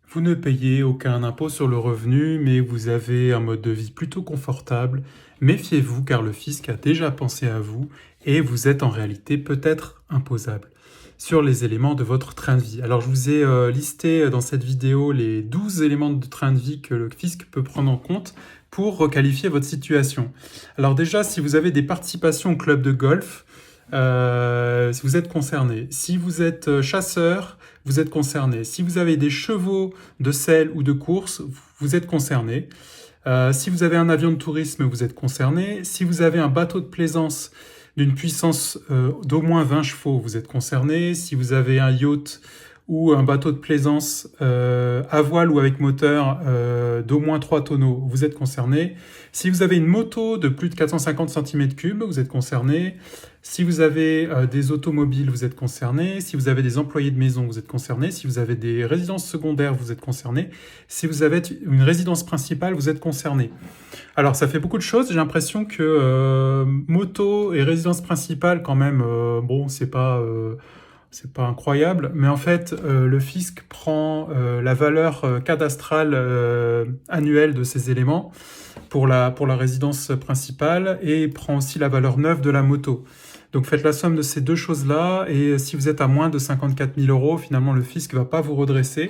Vous ne payez aucun impôt sur le revenu, mais vous avez un mode de vie plutôt confortable. Méfiez-vous car le fisc a déjà pensé à vous et vous êtes en réalité peut-être imposable sur les éléments de votre train de vie. Alors je vous ai listé dans cette vidéo les 12 éléments de train de vie que le fisc peut prendre en compte pour requalifier votre situation. Alors déjà, si vous avez des participations au club de golf, si vous êtes concerné. Si vous êtes chasseur, vous êtes concerné. Si vous avez des chevaux de selle ou de course, vous êtes concerné. Si vous avez un avion de tourisme, vous êtes concerné. Si vous avez un bateau de plaisance d'une puissance d'au moins 20 chevaux, vous êtes concerné. Si vous avez un yacht ou un bateau de plaisance à voile ou avec moteur d'au moins 3 tonneaux, vous êtes concerné. Si vous avez une moto de plus de 450 cm3, vous êtes concerné. Si vous avez des automobiles, vous êtes concerné. Si vous avez des employés de maison, vous êtes concerné. Si vous avez des résidences secondaires, vous êtes concerné. Si vous avez une résidence principale, vous êtes concerné. Alors, ça fait beaucoup de choses. J'ai l'impression que moto et résidence principale, quand même, bon, c'est pas incroyable, mais en fait, le fisc prend la valeur cadastrale annuelle de ces éléments pour la résidence principale et prend aussi la valeur neuve de la moto. Donc faites la somme de ces deux choses-là et si vous êtes à moins de 54 000 euros, finalement le fisc ne va pas vous redresser.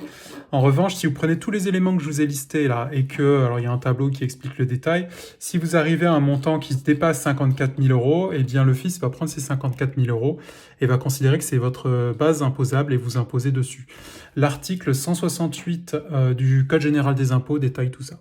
En revanche, si vous prenez tous les éléments que je vous ai listés là et que, alors il y a un tableau qui explique le détail, si vous arrivez à un montant qui dépasse 54 000 euros, eh bien le fisc va prendre ces 54 000 euros et va considérer que c'est votre base imposable et vous imposer dessus. L'article 168 du Code général des impôts détaille tout ça.